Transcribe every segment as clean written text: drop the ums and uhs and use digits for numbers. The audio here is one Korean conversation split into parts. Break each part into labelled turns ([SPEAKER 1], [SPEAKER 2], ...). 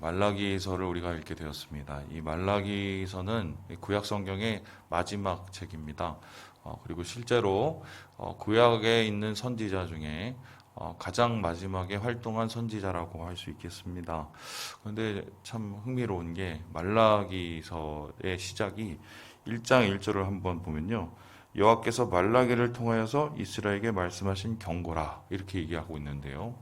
[SPEAKER 1] 말라기서를 우리가 읽게 되었습니다. 이 말라기서는 구약 성경의 마지막 책입니다. 그리고 실제로 구약에 있는 선지자 중에 가장 마지막에 활동한 선지자라고 할 수 있겠습니다. 그런데 참 흥미로운 게 말라기서의 시작이 1장 1절을 한번 보면요. 여호와께서 말라기를 통하여서 이스라엘에게 말씀하신 경고라 이렇게 얘기하고 있는데요.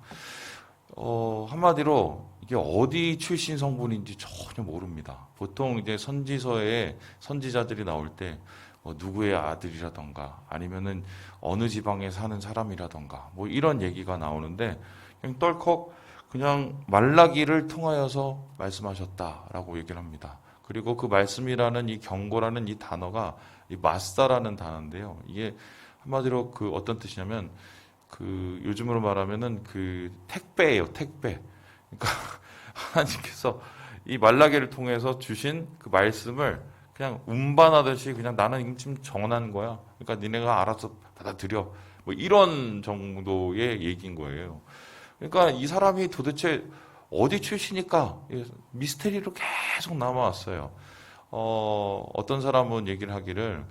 [SPEAKER 1] 한마디로 이게 어디 출신 성분인지 전혀 모릅니다. 보통 이제 선지서에 선지자들이 나올 때 누구의 아들이라던가 아니면은 어느 지방에 사는 사람이라던가 이런 얘기가 나오는데 그냥 떨컥 그냥 말라기를 통하여서 말씀하셨다라고 얘기를 합니다. 그리고 그 말씀이라는 이 경고라는 이 단어가 이 마스다라는 단어인데요. 이게 한마디로 그 어떤 뜻이냐면 그 요즘으로 말하면은 그 택배예요, 택배. 그러니까 하나님께서 이 말라기를 통해서 주신 그 말씀을 그냥 운반하듯이 그냥 나는 지금 전한 거야. 그러니까 니네가 알아서 받아들여. 이런 정도의 얘기인 거예요. 그러니까 이 사람이 도대체 어디 출신일까? 미스테리로 계속 남아왔어요. 어떤 사람은 얘기를 하기를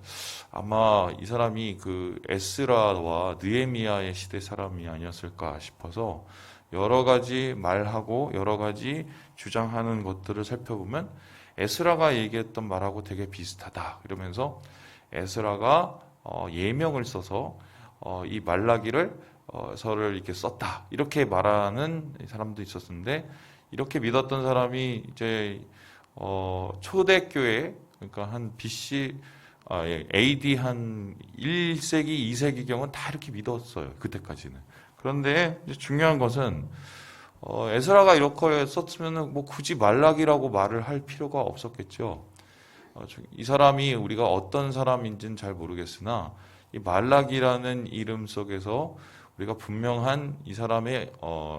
[SPEAKER 1] 아마 이 사람이 그 에스라와 느헤미야의 시대 사람이 아니었을까 싶어서 여러 가지 말하고 여러 가지 주장하는 것들을 살펴보면 에스라가 얘기했던 말하고 되게 비슷하다. 이러면서 에스라가 예명을 써서 이 말라기를 서를 이렇게 썼다. 이렇게 말하는 사람도 있었는데 이렇게 믿었던 사람이 이제 초대교회 그러니까 한 BC AD 한 1세기, 2세기경은 다 이렇게 믿었어요. 그때까지는. 그런데 이제 중요한 것은 에스라가 이렇게 썼으면 굳이 말라기라고 말을 할 필요가 없었겠죠. 이 사람이 우리가 어떤 사람인지는 잘 모르겠으나 이 말라기라는 이름 속에서 우리가 분명한 이 사람의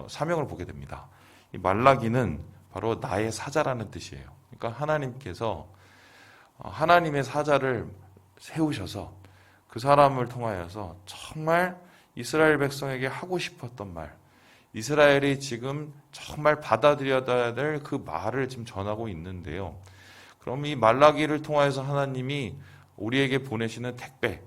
[SPEAKER 1] 사명을 보게 됩니다. 이 말라기는 바로 나의 사자라는 뜻이에요. 그러니까 하나님께서 하나님의 사자를 세우셔서 그 사람을 통하여서 정말 이스라엘 백성에게 하고 싶었던 말, 이스라엘이 지금 정말 받아들여야 될 그 말을 지금 전하고 있는데요. 그럼 이 말라기를 통하여서 하나님이 우리에게 보내시는 택배,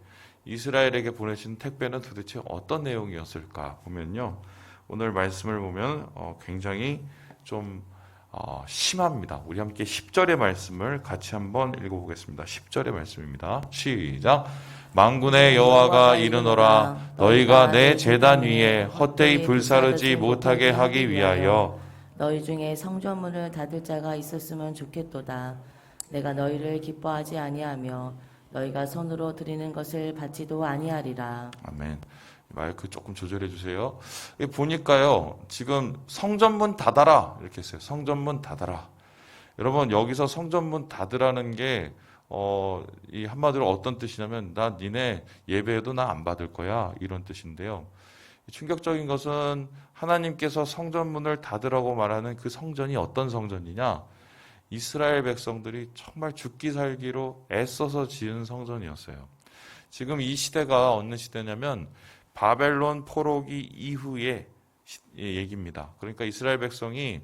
[SPEAKER 1] 이스라엘에게 보내시는 택배는 도대체 어떤 내용이었을까 보면요. 오늘 말씀을 보면 굉장히 좀 심합니다. 우리 함께 10절의 말씀을 같이 한번 읽어보겠습니다. 10절의 말씀입니다. 시작. 만군의 여호와가 이르노라 너희가 내 제단 위에 헛되이 불사르지 못하게 하기 위하여
[SPEAKER 2] 너희 중에 성전문을 닫을 자가 있었으면 좋겠도다. 내가 너희를 기뻐하지 아니하며 너희가 손으로 드리는 것을 받지도 아니하리라.
[SPEAKER 1] 아멘. 마이크 조금 조절해 주세요. 보니까요, 지금 성전문 닫아라 이렇게 했어요. 성전문 닫아라. 여러분 여기서 성전문 닫으라는 게 이 한마디로 어떤 뜻이냐면 나 니네 예배에도 나 안 받을 거야 이런 뜻인데요. 충격적인 것은 하나님께서 성전문을 닫으라고 말하는 그 성전이 어떤 성전이냐? 이스라엘 백성들이 정말 죽기 살기로 애써서 지은 성전이었어요. 지금 이 시대가 어느 시대냐면 바벨론 포로기 이후의 얘기입니다. 그러니까 이스라엘 백성이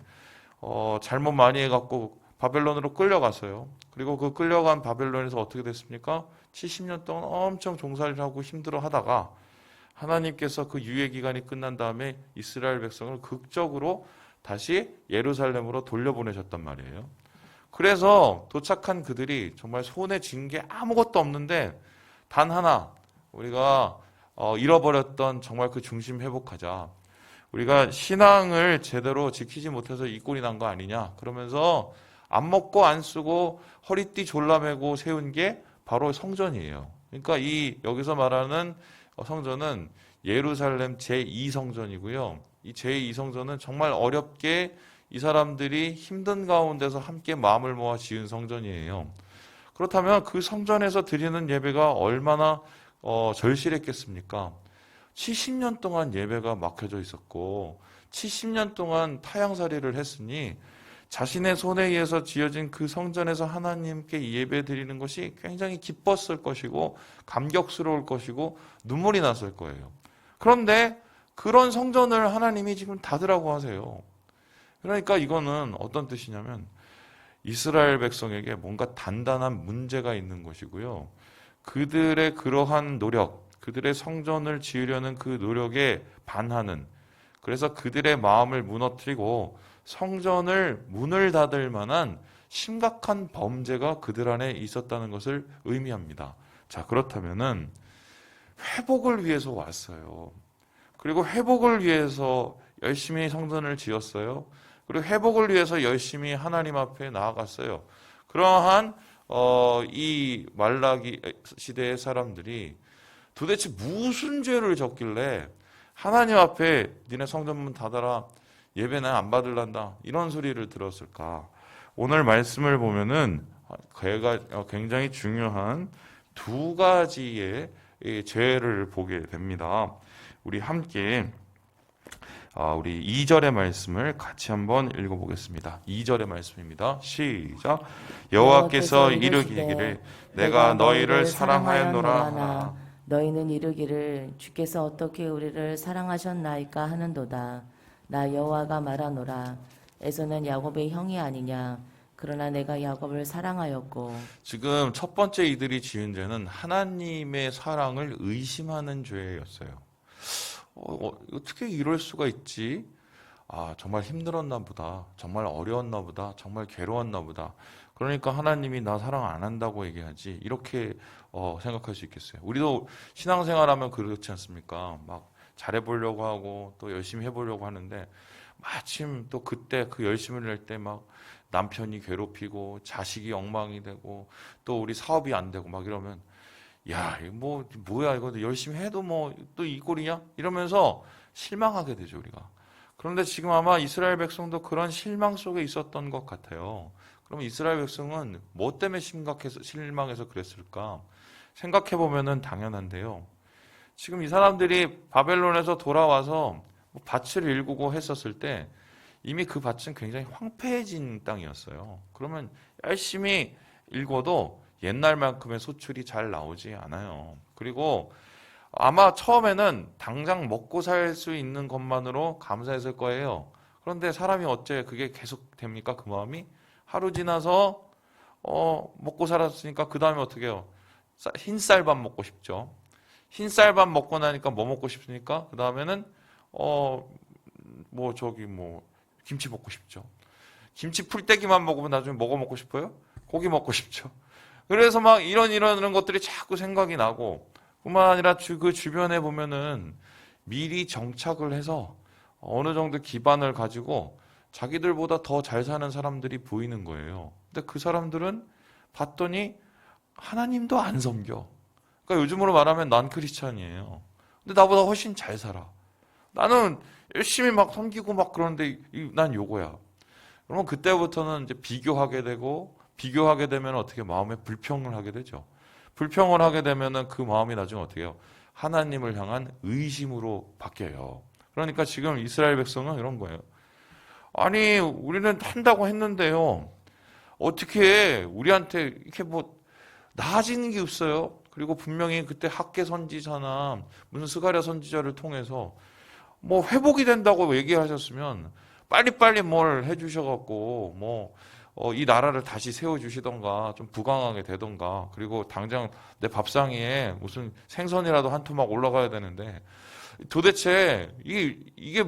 [SPEAKER 1] 잘못 많이 해갖고 바벨론으로 끌려갔어요. 그리고 그 끌려간 바벨론에서 어떻게 됐습니까? 70년 동안 엄청 종살이를 하고 힘들어 하다가 하나님께서 그 유예 기간이 끝난 다음에 이스라엘 백성을 극적으로 다시 예루살렘으로 돌려보내셨단 말이에요. 그래서 도착한 그들이 정말 손에 쥔 게 아무것도 없는데 단 하나 우리가 잃어버렸던 정말 그 중심 회복하자. 우리가 신앙을 제대로 지키지 못해서 이 꼴이 난 거 아니냐. 그러면서 안 먹고 안 쓰고 허리띠 졸라매고 세운 게 바로 성전이에요. 그러니까 이 여기서 말하는 성전은 예루살렘 제2성전이고요. 이 제2성전은 정말 어렵게 이 사람들이 힘든 가운데서 함께 마음을 모아 지은 성전이에요. 그렇다면 그 성전에서 드리는 예배가 얼마나 절실했겠습니까? 70년 동안 예배가 막혀져 있었고 70년 동안 타향살이를 했으니 자신의 손에 의해서 지어진 그 성전에서 하나님께 예배 드리는 것이 굉장히 기뻤을 것이고 감격스러울 것이고 눈물이 났을 거예요. 그런데 그런 성전을 하나님이 지금 닫으라고 하세요. 그러니까 이거는 어떤 뜻이냐면 이스라엘 백성에게 뭔가 단단한 문제가 있는 것이고요. 그들의 그러한 노력, 그들의 성전을 지으려는 그 노력에 반하는, 그래서 그들의 마음을 무너뜨리고 성전을 문을 닫을 만한 심각한 범죄가 그들 안에 있었다는 것을 의미합니다. 자, 그렇다면은 회복을 위해서 왔어요. 그리고 회복을 위해서 열심히 성전을 지었어요. 그리고 회복을 위해서 열심히 하나님 앞에 나아갔어요. 그러한 이 말라기 시대의 사람들이 도대체 무슨 죄를 졌길래 하나님 앞에 니네 성전문 닫아라, 예배는 안 받을란다, 이런 소리를 들었을까? 오늘 말씀을 보면은 굉장히 중요한 두 가지의 이 죄를 보게 됩니다. 우리 함께 우리 2절의 말씀을 같이 한번 읽어보겠습니다. 2절의 말씀입니다. 시작. 여호와께서 이르기를 내가 너희를 사랑하였노라 하나
[SPEAKER 2] 너희는 이르기를 주께서 어떻게 우리를 사랑하셨나이까 하는도다. 나 여호와가 말하노라. 에서는 야곱의 형이 아니냐. 그러나 내가 야곱을 사랑하였고.
[SPEAKER 1] 지금 첫 번째 이들이 지은 죄는 하나님의 사랑을 의심하는 죄였어요. 어떻게 이럴 수가 있지? 정말 힘들었나 보다. 정말 어려웠나 보다. 정말 괴로웠나 보다. 그러니까 하나님이 나 사랑 안 한다고 얘기하지. 이렇게 생각할 수 있겠어요. 우리도 신앙생활하면 그렇지 않습니까? 막 잘해보려고 하고 또 열심히 해보려고 하는데 마침 또 그때 그 열심을 낼 때 막 남편이 괴롭히고 자식이 엉망이 되고 또 우리 사업이 안 되고 막 이러면 야, 이거 뭐야, 이거 열심히 해도 또 이 꼴이냐? 이러면서 실망하게 되죠, 우리가. 그런데 지금 아마 이스라엘 백성도 그런 실망 속에 있었던 것 같아요. 그럼 이스라엘 백성은 뭐 때문에 실망해서 그랬을까? 생각해보면은 당연한데요. 지금 이 사람들이 바벨론에서 돌아와서 밭을 일구고 했었을 때 이미 그 밭은 굉장히 황폐해진 땅이었어요. 그러면 열심히 일궈도 옛날만큼의 소출이 잘 나오지 않아요. 그리고 아마 처음에는 당장 먹고 살 수 있는 것만으로 감사했을 거예요. 그런데 사람이 어째 그게 계속 됩니까? 그 마음이? 하루 지나서 먹고 살았으니까 그 다음에 어떻게 해요? 흰쌀밥 먹고 싶죠. 흰쌀밥 먹고 나니까 뭐 먹고 싶습니까? 그 다음에는 김치 먹고 싶죠. 김치 풀떼기만 먹으면 나중에 뭐가 먹고 싶어요? 고기 먹고 싶죠. 그래서 막 이런 것들이 자꾸 생각이 나고, 뿐만 아니라 그 주변에 보면은 미리 정착을 해서 어느 정도 기반을 가지고 자기들보다 더 잘 사는 사람들이 보이는 거예요. 근데 그 사람들은 봤더니 하나님도 안 섬겨. 그러니까 요즘으로 말하면 난 크리스찬이에요. 근데 나보다 훨씬 잘 살아. 나는 열심히 막 섬기고 막 그러는데 난 요거야. 그러면 그때부터는 이제 비교하게 되고, 비교하게 되면 어떻게 마음에 불평을 하게 되죠. 불평을 하게 되면은 그 마음이 나중에 어떻게 해요? 하나님을 향한 의심으로 바뀌어요. 그러니까 지금 이스라엘 백성은 이런 거예요. 아니, 우리는 한다고 했는데요. 어떻게 우리한테 이렇게 나아지는 게 없어요. 그리고 분명히 그때 학계 선지자나 무슨 스가랴 선지자를 통해서 회복이 된다고 얘기하셨으면 빨리빨리 뭘 해주셔갖고 이 나라를 다시 세워주시던가 좀 부강하게 되던가, 그리고 당장 내 밥상에 무슨 생선이라도 한 토막 올라가야 되는데 도대체 이게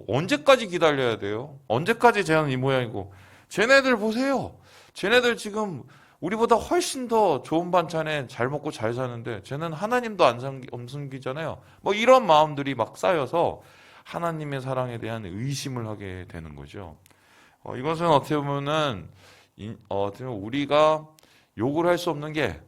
[SPEAKER 1] 언제까지 기다려야 돼요? 언제까지 쟤는 이 모양이고, 쟤네들 보세요. 쟤네들 지금 우리보다 훨씬 더 좋은 반찬에 잘 먹고 잘 사는데 쟤는 하나님도 안 섬기잖아요. 이런 마음들이 막 쌓여서 하나님의 사랑에 대한 의심을 하게 되는 거죠. 이것은 어떻게 보면은 우리가 욕을 할 수 없는 게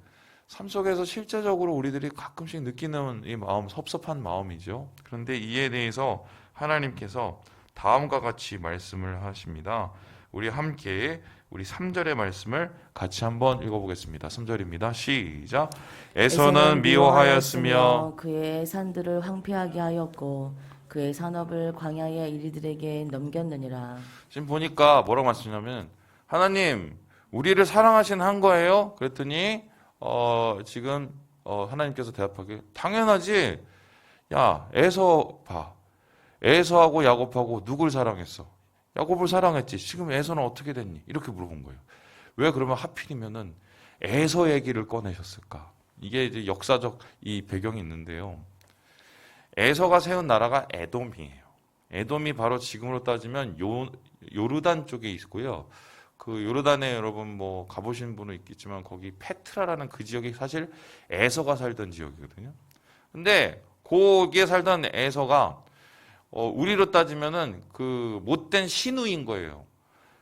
[SPEAKER 1] 삶 속에서 실제적으로 우리들이 가끔씩 느끼는 이 마음, 섭섭한 마음이죠. 그런데 이에 대해서 하나님께서 다음과 같이 말씀을 하십니다. 우리 함께 우리 3절의 말씀을 같이 한번 읽어보겠습니다. 3절입니다. 시작. 에서는 미워하였으며
[SPEAKER 2] 그의 산들을 황폐하게 하였고 그의 산업을 광야의 이리들에게 넘겼느니라.
[SPEAKER 1] 지금 보니까 뭐라고 말씀하냐면, 하나님 우리를 사랑하신 한 거예요? 그랬더니 지금 하나님께서 대답하길, 당연하지. 야, 에서 봐. 에서하고 야곱하고 누굴 사랑했어? 야곱을 사랑했지. 지금 에서는 어떻게 됐니? 이렇게 물어본 거예요. 왜 그러면 하필이면은 에서 얘기를 꺼내셨을까? 이게 이제 역사적 이 배경이 있는데요. 에서가 세운 나라가 에돔이에요. 에돔이 바로 지금으로 따지면 요르단 쪽에 있고요. 그 요르단에 여러분 뭐 가보신 분은 있겠지만 거기 페트라라는 그 지역이 사실 에서가 살던 지역이거든요. 근데 거기에 살던 에서가 우리로 따지면은 그 못된 시누인 거예요.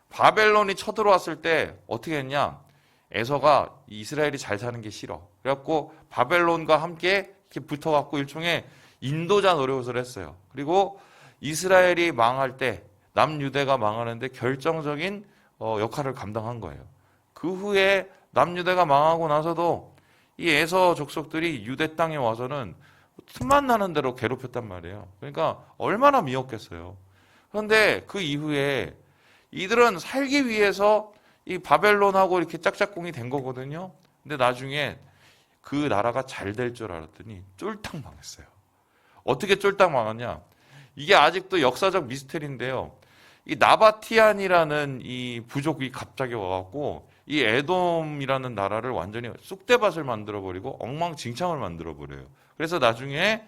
[SPEAKER 1] 바벨론이 쳐들어왔을 때 어떻게 했냐? 에서가 이스라엘이 잘 사는 게 싫어. 그래갖고 바벨론과 함께 이렇게 붙어갖고 일종의 인도자 노릇을 했어요. 그리고 이스라엘이 망할 때 남유대가 망하는데 결정적인 역할을 감당한 거예요. 그 후에 남유대가 망하고 나서도 이 에서 족속들이 유대 땅에 와서는 틈만 나는 대로 괴롭혔단 말이에요. 그러니까 얼마나 미웠겠어요. 그런데 그 이후에 이들은 살기 위해서 이 바벨론하고 이렇게 짝짝꿍이 된 거거든요. 근데 나중에 그 나라가 잘 될 줄 알았더니 쫄딱 망했어요. 어떻게 쫄딱 망했냐? 이게 아직도 역사적 미스터리인데요. 이 나바티안이라는 이 부족이 갑자기 와갖고 이 에돔이라는 나라를 완전히 쑥대밭을 만들어버리고 엉망진창을 만들어버려요. 그래서 나중에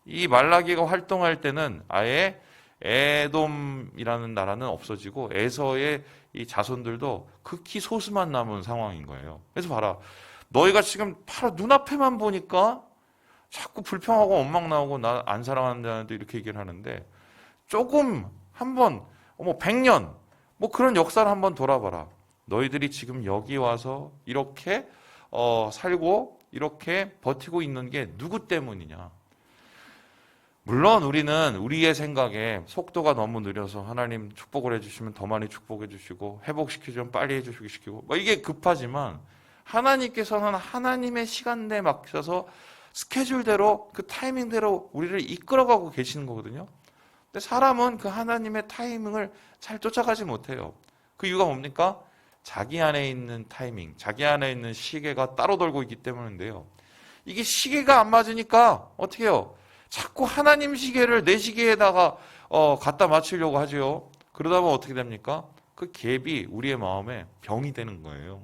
[SPEAKER 1] 이 말라기가 활동할 때는 아예 에돔이라는 나라는 없어지고 에서의 이 자손들도 극히 소수만 남은 상황인 거예요. 그래서 봐라. 너희가 지금 바로 눈앞에만 보니까 자꾸 불평하고 원망 나오고 나 안 사랑한다는데 이렇게 얘기를 하는데 조금 한번 100년 뭐 그런 역사를 한번 돌아봐라. 너희들이 지금 여기 와서 이렇게 살고 이렇게 버티고 있는 게 누구 때문이냐? 물론 우리는 우리의 생각에 속도가 너무 느려서 하나님 축복을 해주시면 더 많이 축복해 주시고 회복시키면 빨리 해주시고 시키고 뭐 이게 급하지만 하나님께서는 하나님의 시간대에 맞춰서 스케줄대로 그 타이밍대로 우리를 이끌어가고 계시는 거거든요. 근데 사람은 그 하나님의 타이밍을 잘 쫓아가지 못해요. 그 이유가 뭡니까? 자기 안에 있는 타이밍, 자기 안에 있는 시계가 따로 돌고 있기 때문인데요. 이게 시계가 안 맞으니까 어떻게 해요? 자꾸 하나님 시계를 내 시계에다가 갖다 맞추려고 하죠. 그러다 보면 어떻게 됩니까? 그 갭이 우리의 마음에 병이 되는 거예요.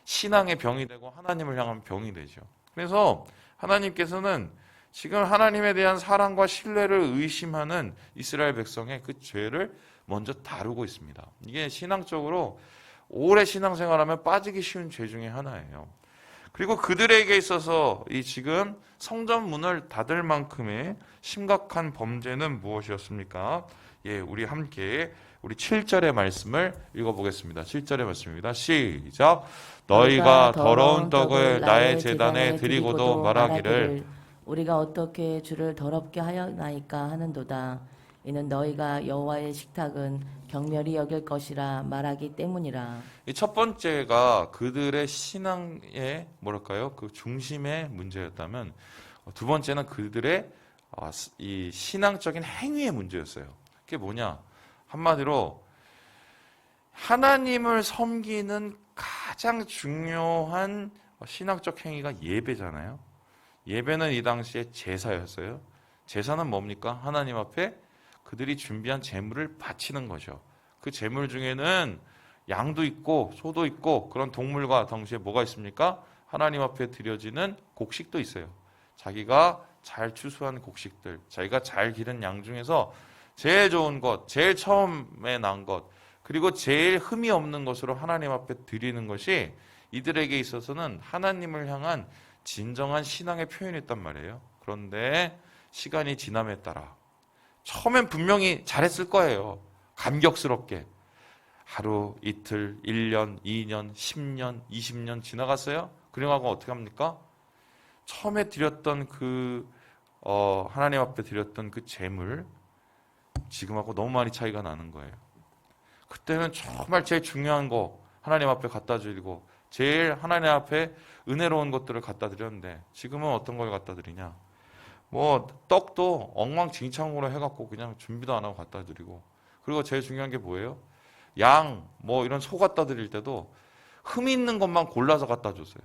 [SPEAKER 1] 신앙의 병이 되고 하나님을 향한 병이 되죠. 그래서 하나님께서는 지금 하나님에 대한 사랑과 신뢰를 의심하는 이스라엘 백성의 그 죄를 먼저 다루고 있습니다. 이게 신앙적으로 오래 신앙생활하면 빠지기 쉬운 죄 중에 하나예요. 그리고 그들에게 있어서 이 지금 성전 문을 닫을 만큼의 심각한 범죄는 무엇이었습니까? 예, 우리 함께 우리 7절의 말씀을 읽어보겠습니다. 7절의 말씀입니다. 시작. 너희가 더러운 떡을 나의 제단에 드리고도 말하기를
[SPEAKER 2] 우리가 어떻게 주를 더럽게 하였나이까 하는도다. 이는 너희가 여호와의 식탁은 경멸히 여길 것이라 말하기 때문이라.
[SPEAKER 1] 이 첫 번째가 그들의 신앙의 뭐랄까요? 그 중심의 문제였다면 두 번째는 그들의 이 신앙적인 행위의 문제였어요. 그게 뭐냐? 한마디로 하나님을 섬기는 가장 중요한 신학적 행위가 예배잖아요. 예배는 이 당시에 제사였어요. 제사는 뭡니까? 하나님 앞에 그들이 준비한 제물을 바치는 거죠. 그 제물 중에는 양도 있고 소도 있고 그런 동물과 동시에 뭐가 있습니까? 하나님 앞에 드려지는 곡식도 있어요. 자기가 잘 추수한 곡식들, 자기가 잘 기른 양 중에서 제일 좋은 것, 제일 처음에 난 것, 그리고 제일 흠이 없는 것으로 하나님 앞에 드리는 것이 이들에게 있어서는 하나님을 향한 진정한 신앙의 표현이었단 말이에요. 그런데 시간이 지남에 따라 처음엔 분명히 잘했을 거예요. 감격스럽게. 하루, 이틀, 1년, 2년, 10년, 20년 지나갔어요. 그러고 어떻게 합니까? 처음에 드렸던 하나님 앞에 드렸던 그 제물, 지금하고 너무 많이 차이가 나는 거예요. 그때는 정말 제일 중요한 거 하나님 앞에 갖다 드리고 제일 하나님 앞에 은혜로운 것들을 갖다 드렸는데 지금은 어떤 걸 갖다 드리냐? 뭐 떡도 엉망진창으로 해갖고 그냥 준비도 안 하고 갖다 드리고 그리고 제일 중요한 게 뭐예요? 양, 뭐 이런 소 갖다 드릴 때도 흠 있는 것만 골라서 갖다 주세요.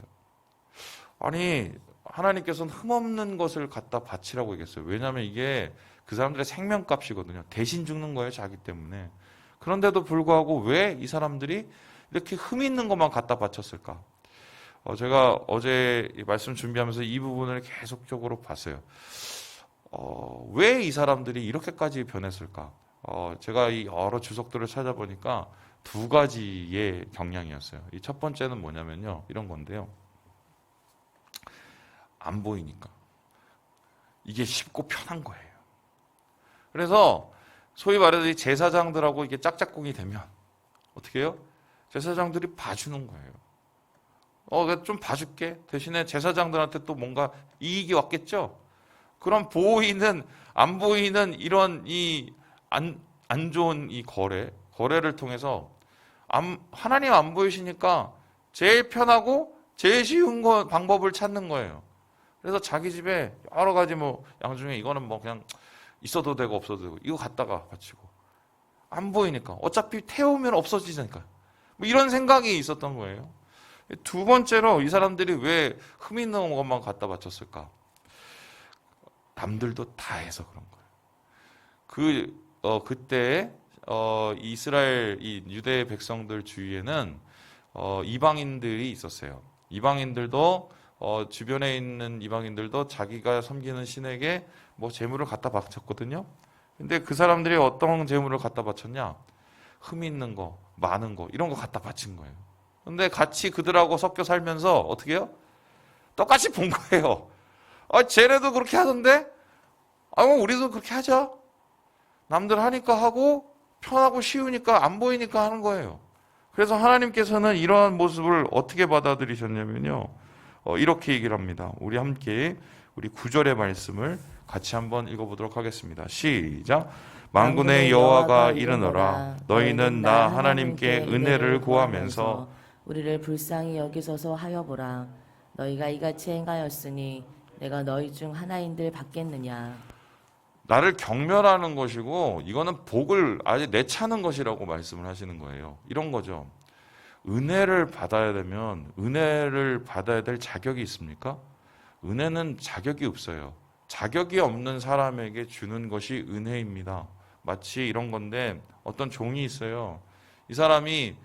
[SPEAKER 1] 아니 하나님께서는 흠 없는 것을 갖다 바치라고 얘기했어요. 왜냐하면 이게 그 사람들의 생명값이거든요. 대신 죽는 거예요, 자기 때문에. 그런데도 불구하고 왜 이 사람들이 이렇게 흠 있는 것만 갖다 바쳤을까? 제가 어제 이 말씀 준비하면서 이 부분을 계속적으로 봤어요. 왜 이 사람들이 이렇게까지 변했을까? 제가 이 여러 주석들을 찾아보니까 두 가지의 경향이었어요. 이 첫 번째는 뭐냐면요. 이런 건데요. 안 보이니까. 이게 쉽고 편한 거예요. 그래서 소위 말해서 이 제사장들하고 이게 짝짝꿍이 되면 어떻게 해요? 제사장들이 봐주는 거예요. 내가 좀 봐줄게. 대신에 제사장들한테 또 뭔가 이익이 왔겠죠? 그럼 보이는, 안 보이는 이런 안 좋은 이 거래를 통해서 하나님 안 보이시니까 제일 편하고 제일 쉬운 방법을 찾는 거예요. 그래서 자기 집에 여러 가지 뭐 양 중에 이거는 뭐 그냥 있어도 되고 없어도 되고 이거 갖다가 바치고 안 보이니까 어차피 태우면 없어지니까 뭐 이런 생각이 있었던 거예요. 두 번째로 이 사람들이 왜 흠 있는 것만 갖다 바쳤을까? 남들도 다 해서 그런 거예요. 그때 이스라엘 이 유대 백성들 주위에는 이방인들이 있었어요. 이방인들도 주변에 있는 이방인들도 자기가 섬기는 신에게 뭐 재물을 갖다 바쳤거든요. 근데 그 사람들이 어떤 재물을 갖다 바쳤냐? 흠 있는 거, 많은 거 이런 거 갖다 바친 거예요. 근데 같이 그들하고 섞여 살면서 어떻게 해요? 똑같이 본 거예요. 쟤네도 그렇게 하던데? 우리도 그렇게 하자. 남들 하니까 하고 편하고 쉬우니까 안 보이니까 하는 거예요. 그래서 하나님께서는 이러한 모습을 어떻게 받아들이셨냐면요. 이렇게 얘기를 합니다. 우리 함께 우리 9절의 말씀을 같이 한번 읽어보도록 하겠습니다. 시작. 만군의 여호와가 이르노라 너희는 나 하나님께 은혜를 구하면서
[SPEAKER 2] 우리를 불쌍히 여기소서 하여보라. 너희가 이같이 행하였으니 내가 너희 중 하나인들 받겠느냐.
[SPEAKER 1] 나를 경멸하는 것이고 이거는 복을 아예 내차는 것이라고 말씀을 하시는 거예요. 이런 거죠. 은혜를 받아야 되면 은혜를 받아야 될 자격이 있습니까? 은혜는 자격이 없어요. 자격이 없는 사람에게 주는 것이 은혜입니다. 마치 이런 건데 어떤 종이 있어요. 이 사람이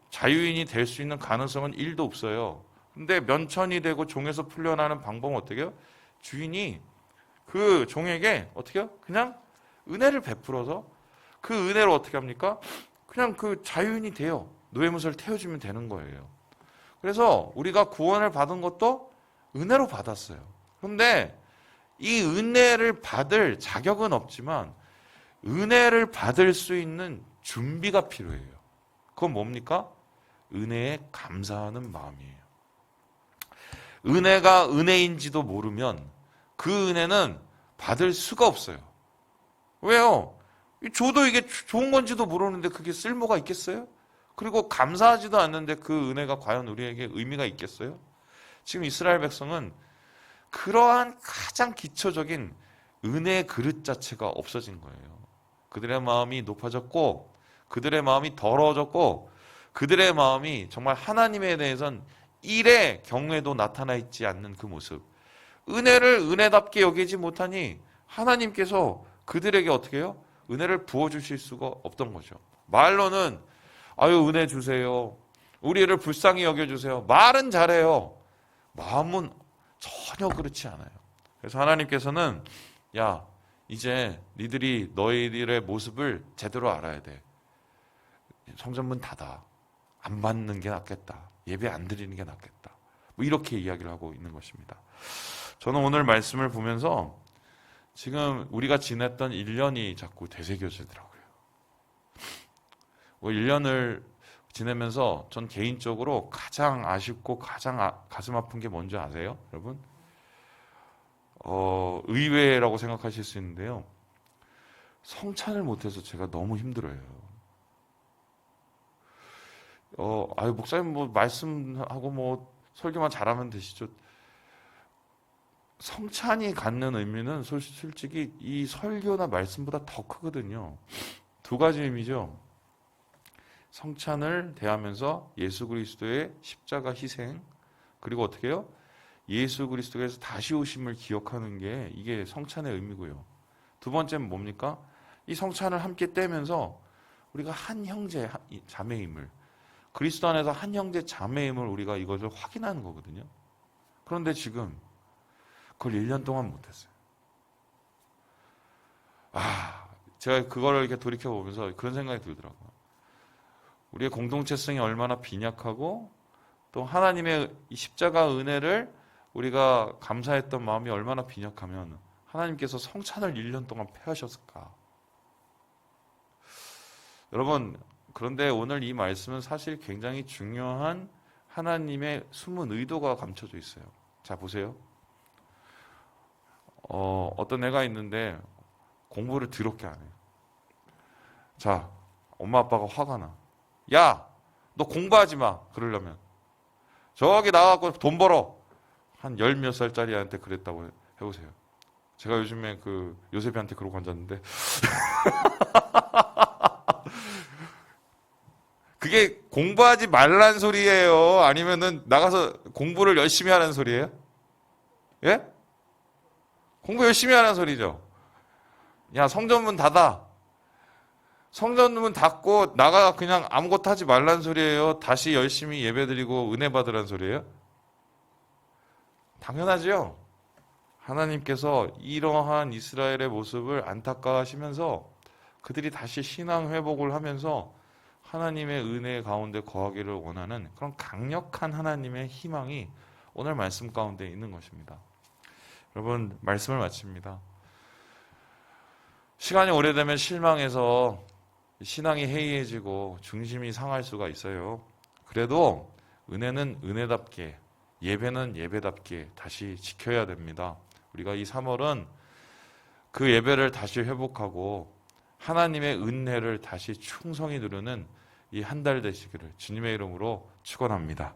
[SPEAKER 1] 자유인이 될 수 있는 가능성은 1도 없어요. 근데 면천이 되고 종에서 풀려나는 방법은 어떻게 해요? 주인이 그 종에게 어떻게 해요? 그냥 은혜를 베풀어서 그 은혜로 어떻게 합니까? 그냥 그 자유인이 돼요. 노예무서를 태워주면 되는 거예요. 그래서 우리가 구원을 받은 것도 은혜로 받았어요. 그런데 이 은혜를 받을 자격은 없지만 은혜를 받을 수 있는 준비가 필요해요. 그건 뭡니까? 은혜에 감사하는 마음이에요. 은혜가 은혜인지도 모르면 그 은혜는 받을 수가 없어요. 왜요? 줘도 이게 좋은 건지도 모르는데 그게 쓸모가 있겠어요? 그리고 감사하지도 않는데 그 은혜가 과연 우리에게 의미가 있겠어요? 지금 이스라엘 백성은 그러한 가장 기초적인 은혜의 그릇 자체가 없어진 거예요. 그들의 마음이 높아졌고 그들의 마음이 더러워졌고 그들의 마음이 정말 하나님에 대해선 일의 경외도 나타나 있지 않는 그 모습. 은혜를 은혜답게 여기지 못하니 하나님께서 그들에게 어떻게 해요? 은혜를 부어주실 수가 없던 거죠. 말로는 은혜 주세요. 우리를 불쌍히 여겨주세요. 말은 잘해요. 마음은 전혀 그렇지 않아요. 그래서 하나님께서는 이제 니들이 너희들의 모습을 제대로 알아야 돼. 성전문 닫아. 안 받는 게 낫겠다. 예배 안 드리는 게 낫겠다. 뭐 이렇게 이야기를 하고 있는 것입니다. 저는 오늘 말씀을 보면서 지금 우리가 지냈던 1년이 자꾸 되새겨지더라고요. 1년을 지내면서 전 개인적으로 가장 아쉽고 가장 가슴 아픈 게 뭔지 아세요? 여러분? 의외라고 생각하실 수 있는데요. 성찬을 못해서 제가 너무 힘들어요. 목사님 뭐 말씀하고 뭐 설교만 잘하면 되시죠. 성찬이 갖는 의미는 솔직히 이 설교나 말씀보다 더 크거든요. 두 가지 의미죠. 성찬을 대하면서 예수 그리스도의 십자가 희생, 그리고 어떻게 해요? 예수 그리스도께서 다시 오심을 기억하는 게 이게 성찬의 의미고요. 두 번째는 뭡니까? 이 성찬을 함께 떼면서 우리가 한 형제 자매임을, 그리스도 안에서 한 형제 자매임을 우리가 이것을 확인하는 거거든요. 그런데 지금 그걸 1년 동안 못했어요. 제가 그거를 이렇게 돌이켜보면서 그런 생각이 들더라고요. 우리의 공동체성이 얼마나 빈약하고 또 하나님의 이 십자가 은혜를 우리가 감사했던 마음이 얼마나 빈약하면 하나님께서 성찬을 1년 동안 폐하셨을까. 여러분, 그런데 오늘 이 말씀은 사실 굉장히 중요한 하나님의 숨은 의도가 감춰져 있어요. 자, 보세요. 어떤 애가 있는데 공부를 더럽게 안 해요. 자, 엄마 아빠가 화가 나. 야, 너 공부하지 마. 그러려면 저기 나가고 돈 벌어. 한 10몇 살짜리 한테 그랬다고 해보세요. 제가 요즘에 그 요셉이한테 그러고 앉았는데 그게 공부하지 말란 소리예요? 아니면은 나가서 공부를 열심히 하라는 소리예요? 예? 공부 열심히 하라는 소리죠. 야, 성전문 닫아. 성전문 닫고 나가 그냥 아무것도 하지 말란 소리예요? 다시 열심히 예배드리고 은혜 받으란 소리예요? 당연하죠. 하나님께서 이러한 이스라엘의 모습을 안타까워하시면서 그들이 다시 신앙 회복을 하면서 하나님의 은혜 가운데 거하기를 원하는 그런 강력한 하나님의 희망이 오늘 말씀 가운데 있는 것입니다. 여러분, 말씀을 마칩니다. 시간이 오래되면 실망해서 신앙이 해이해지고 중심이 상할 수가 있어요. 그래도 은혜는 은혜답게, 예배는 예배답게 다시 지켜야 됩니다. 우리가 이 3월은 그 예배를 다시 회복하고 하나님의 은혜를 다시 충성히 누르는 이 한 달 되시기를 주님의 이름으로 축원합니다.